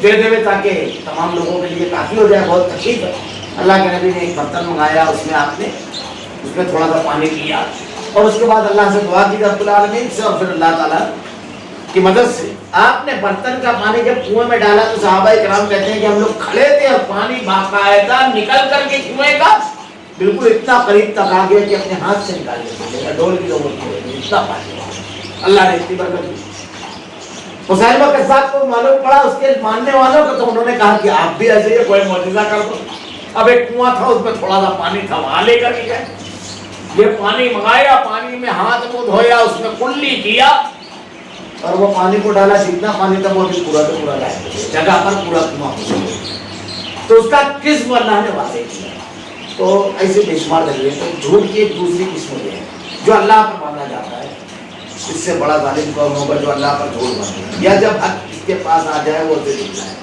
دے دے تاکہ تمام لوگوں کے لیے کافی ہو جائے، بہت تکلیف ہے۔ اللہ کے نبی نے ایک برتن منگایا، اس میں آپ نے اس میں تھوڑا سا پانی لیا اور اس کے بعد اللہ سے دعا کی رب العالمین سے، اور پھر اللہ تعالیٰ کی مدد سے آپ نے برتن کا پانی جب کنویں میں ڈالا تو صحابہ کرام کہتے ہیں کہ ہم لوگ کھڑے تھے اور پانی باقاعدہ نکل کر کے کنویں کا بالکل اتنا قریب تک آ گیا کہ اپنے ہاتھ سے نکال لیتے ڈول کی ضرورت نہیں، اتنا پانی اللہ نے اتنی برکت دی۔ مسیلمہ کذاب کو معلوم پڑا اس کے ماننے والوں کو، تو انہوں نے کہا کہ آپ بھی ایسے ہی کوئی معجزہ کر دو۔ اب ایک کنواں تھا، اس میں تھوڑا سا پانی تھا، وہاں لے کر گئے، یہ پانی منگایا، پانی میں ہاتھ منہ دھویا، اس میں کلی کیا اور وہ پانی کو ڈالا، جتنا پانی تھا وہ بھی پورا تو پورا لایا، جگہ پر پورا کنواں ہو گیا۔ تو اس کا قسم اللہ نے واضح کیا۔ تو ایسے بے شمار دلیلیں، تو جھوٹ کی ایک دوسری قسم یہ ہے جو اللہ پر مانا جاتا ہے، اس سے بڑا ظالم کون ہوگا جو اللہ پر جھوٹ باندھے، یا جب حق اس کے پاس آ جائے وہ اسے دکھ جائے۔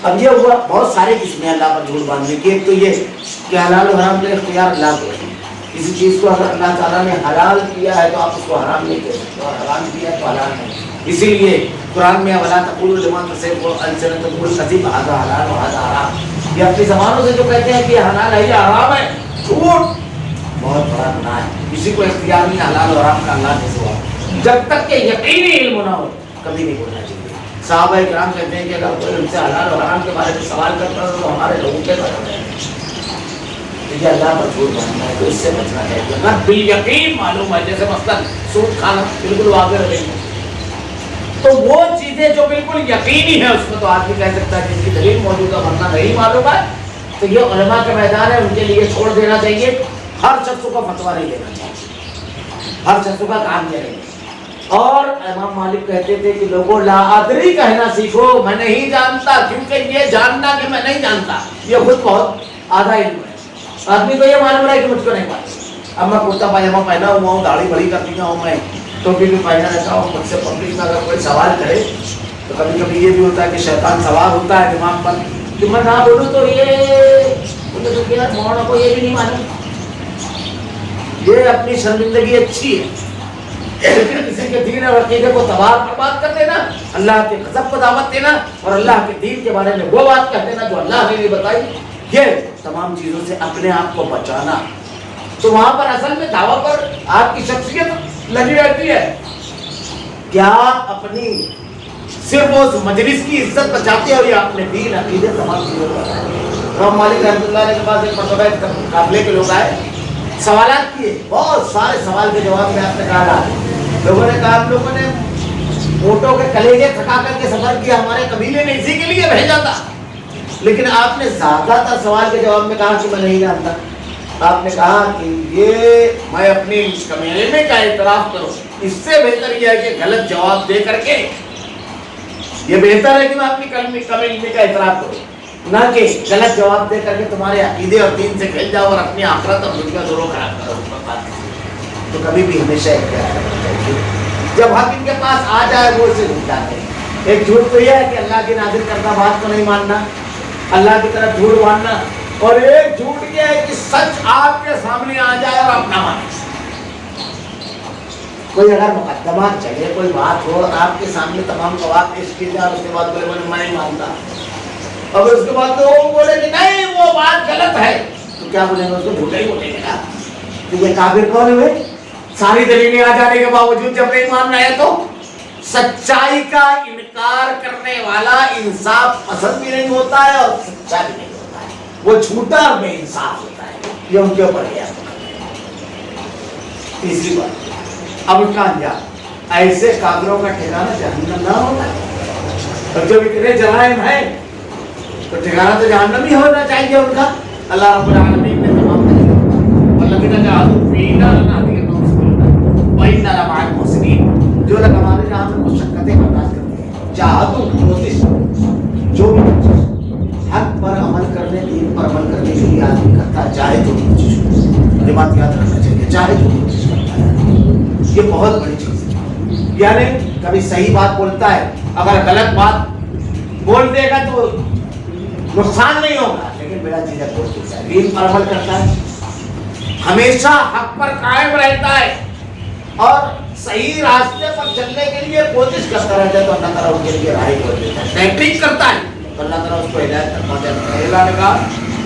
اب یہ ہوا بہت سارے قسمیں اللہ پر جھوٹ باندھنے کی۔ ایک تو یہ کہ حلال و حرام کا اختیار اللہ کو ہے، کسی چیز کو اگر اللہ تعالیٰ نے حلال کیا ہے تو آپ اس کو حرام نہیں کہہ سکتے، اور حرام کیا ہے تو حلال نہیں۔ اسی لیے قرآن میں وَلَا تَقُولُوا لِمَا تَصِفُ أَلْسِنَتُكُمُ الْكَذِبَ هَذَا حَلَالٌ وَهَذَا حَرَامٌ، یہ اپنی زبانوں سے جو کہتے ہیں کہ یہ حلال ہے یہ حرام ہے، جھوٹ بہت بڑا گناہ ہے۔ کسی کو اختیار نہیں حلال و حرام کا اللہ کے سوا، جب تک کہ یقینی علم نہ ہو کبھی نہیں بولنا چاہیے۔ صحابہ کرام کہتے ہیں کہ اگر کوئی ہم سے حلال و حرام کے بارے میں سوال کرتا ہے تو ہمارے لوگوں کے بارے میں یہ اللہ پر جھوٹ باندھنا ہے، تو اس سے بچنا چاہیے۔ اگر بالیقین معلوم ہے، جیسے مثلا سود کھانا بالکل واضح رہے تو وہ چیزیں جو بالکل یقینی ہے اس میں تو آدمی کہہ سکتا ہے جس کی دلیل موجود ہے، ورنہ نہیں معلوم ہے تو یہ علماء کے میدان ہے، ان کے لیے چھوڑ دینا چاہیے۔ ہر شخص کو فتویٰ نہیں دینا چاہیے، ہر شخص کا کام کریں گے۔ اور امام مالک کہتے تھے کہ لوگوں لا ادری کہنا سیکھو، میں نہیں جانتا، کیونکہ یہ جاننا کہ میں نہیں جانتا یہ خود بہت آدھا علم ہے۔ آدمی کو یہ معلوم ہے کہ مجھ کو نہیں معلوم، اب میں کرتا پاجامہ پہنا ہوا ہوں، داڑھی بڑی کر دیا ہوں، میں ٹوپی بھی پہنا رہتا ہوں، مجھ سے پبلک میں اگر کوئی سوال کرے تو کبھی کبھی یہ بھی ہوتا ہے کہ شیطان سوار ہوتا ہے دماغ پر کہ میں نہ بولوں تو یہ مولانا کو یہ بھی نہیں معلوم، یہ اپنی شرمندگی اچھی ہے، لیکن کسی کے دین اور عقیدے کو تباہ برباد کر دینا، اللہ کے غضب کو دعوت دینا اور اللہ کے دین کے بارے میں وہ بات کہہ دینا جو اللہ نے نہیں بتائی، یہ تمام چیزوں سے اپنے آپ کو بچانا۔ تو وہاں پر اصل میں دعویٰ پر آپ کی شخصیت لگی رہتی ہے، کیا اپنی صرف اس مجلس کی عزت بچاتے ہو یا اپنے دین عقیدے تمام چیزوں کو بچاتے ہو۔ امام مالک رحمۃ اللہ علیہ کے پاس ایک مرتبہ قافلے کے لوگ آئے، سوالات کیے، بہت سارے سوال کے جواب میں آپ نے کہا، لوگوں نے کہا آپ لوگوں نے اونٹوں کے کلیجے تھکا کر کے سفر کیا، ہمارے قبیلے نے اسی کے لیے بھیجا تھا، لیکن آپ نے زیادہ تر سوال کے جواب میں کہا کہ میں نہیں جانتا۔ آپ نے کہا کہ یہ میں اپنی کمینے کا اعتراف کروں، اس سے بہتر یہ ہے کہ غلط جواب دے کر کے، یہ بہتر ہے کہ میں اپنی کمینے کا اعتراف کروں، نہ کہ غلط جواب دے کر کے تمہارے عقیدے اور دین سے کھیل جاؤ اور اپنی آخرت اور دنیا دونوں خراب کرو۔ تو کبھی بھی ہمیشہ اختیار کرنا چاہیے، جب حق ان کے پاس آ جائے وہ اسے جھوٹ جاتے ہیں۔ ایک جھوٹ تو یہ ہے کہ اللہ کی نازل کردہ بات کو نہیں ماننا، اللہ کی طرف جھوٹ ماننا، اور ایک جھوٹ یہ ہے کہ سچ آپ کے سامنے آ جائے اور آپ نہ مانیں۔ کوئی اگر مقدمات چلے، کوئی بات ہو اور آپ کے سامنے تمام گواہ پیش کی جائے اور اس کے بعد کوئی بولے میں نہیں مانتا، اور اس کے بعد وہ بولے کہ نہیں وہ بات غلط ہے، تو کیا بولیں گے؟ اس کو جھوٹا ہی بولیں گے نا۔ تو یہ کافر کون ہوئے؟ ساری دلیلیں آ جانے کے باوجود جب نہیں ماننا ہے تو سچائی کا انکار کرنے والا انصاف پسند بھی نہیں ہوتا ہے اور سچا بھی نہیں ہوتا ہے، وہ جھوٹا اور بے انصاف ہوتا ہے، یہ ان کے اوپر گیا۔ تیسری بات، اب اس کا انجام، ایسے کافروں کا ٹھکانہ جہنم نہ ہوتا ہے، اور جو اتنے جرائم ہیں تو ٹھکانہ تو جہنم ہی ہونا چاہیے ان کا۔ اللہ رب العالمین نے تمام جو لوگ ہمارے یہاں میں مشقتیں برداشت کرتے ہیں، جہادو کوشش، جو بھی حق پر عمل کرنے، دین پر عمل کرنے کے لیے آدمی کرتا ہے، چاہے جو کوشش ہو، یہ بات یاد رکھنا چاہیے، چاہے جو کوشش کرتا ہے، یہ بہت بڑی چیز ہے۔ یعنی کبھی صحیح بات بولتا ہے، اگر غلط بات بول دے گا تو نقصان نہیں ہوگا، لیکن بڑا چیز ہے، دین پر عمل کرتا ہے، ہمیشہ حق پر قائم رہتا ہے اور صحیح راستے پر چلنے کے لیے کوشش کرتا رہتا ہے، تو اللہ تعالیٰ ان کے لیے راہ کھول دیتا ہے، تحقیق کرتا ہے تو اللہ تعالیٰ اس کو ہدایت کرتا ہے۔ اللہ نے کہا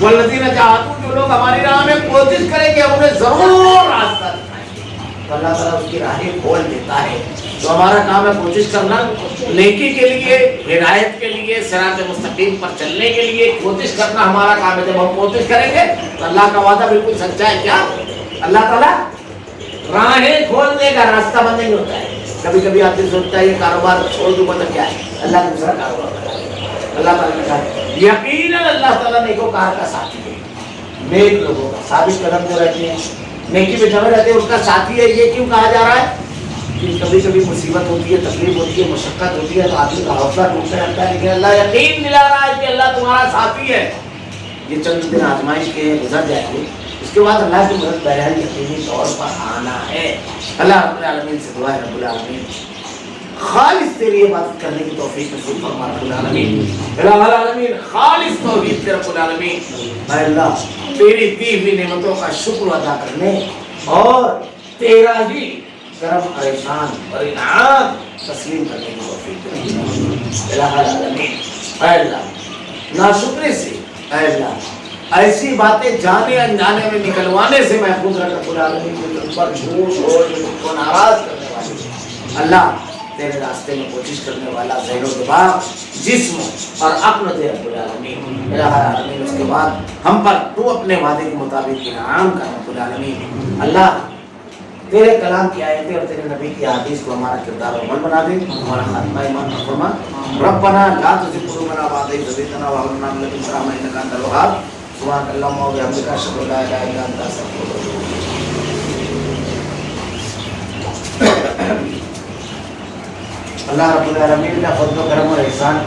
والذین جاہدوا، جو لوگ ہماری راہ میں کوشش کریں گے ہم انہیں ضرور راستہ دکھائیں گے. تو اللہ تعالیٰ اس کی راہیں کھول دیتا ہے. تو ہمارا کام ہے کوشش کرنا نیکی کے لیے، ہدایت کے لیے، صراط مستقیم پر چلنے کے لیے کوشش کرنا ہمارا کام ہے. جب ہم کوشش کریں گے تو اللہ کا وعدہ بالکل سچا ہے. کیا اللہ تعالیٰ راہیں کھولنے کا راستہ بند نہیں ہوتا ہے. کبھی کبھی آدمی سوچتا ہے یہ کاروبار چھوڑ دوں مطلب کیا ہے، اللہ کا دوسرا کاروبار بتا ہے. اللہ تعالیٰ نے کہا یقیناً اللہ تعالیٰ نیکوکار کا ساتھی ہے. نیک لوگوں کا ثابت قدم جو رہتے ہیں، نیکی پہ جمے رہتے ہیں، اس کا ساتھی ہے. یہ کیوں کہا جا رہا ہے کہ کبھی کبھی مصیبت ہوتی ہے، تکلیف ہوتی ہے، مشقت ہوتی ہے تو آدمی کا حوصلہ ٹوٹنے لگتا ہے، لیکن اللہ یقین دلا رہا ہے کہ اللہ تمہارا ساتھی ہے. یہ چند دن آزمائش کے گزر جائیں گے، اس کے بعد اللہ کی مدد بہرحال یقینی طور پر آنا ہے. اللہ رب العالمین سے دعا ہے رب العالمین خالص تیری عبادت کرنے کی توفیق نصیب فرما رب العالمین. الہ العالمین خالص توحید کے رب العالمین. اے اللہ تیری دی ہوئی نعمتوں کا شکر ادا کرنے اور تیرا ہی کرم احسان اور انعام تسلیم کرنے کی توفیق دے. الہ العالمین اے اللہ ناشکری سے اے اللہ ایسی باتیں جانے انجانے میں نکلوانے سے محفوظ رکھ رب العالمین کے تم پر جھوٹ اور کو ناراض کرنے والے اللہ تیرے راستے میں کوشش کرنے والا ذہن و دماغ جسم اور عقل دے رب العالمین. الہ العالمین اس کے بعد ہم پر تو اپنے وعدے کے مطابق انعام کر رب العالمین. اللہ تیرے کلام کی آیتیں اور تیرے نبی کی حدیث کو ہمارا کردار و عمل بنا دے. ہمارا خاتمہ ایمان پر فرما. ربنا لا تزغ قلوبنا بعد إذ هديتنا وهب لنا من لدنك رحمة إنك أنت الوهاب. سبحانك اللهم وبحمدك أشهد أن لا إله إلا أنت أستغفرك وأتوب إليك. اللہ رب العالمین کا فضل و کرم اور احسان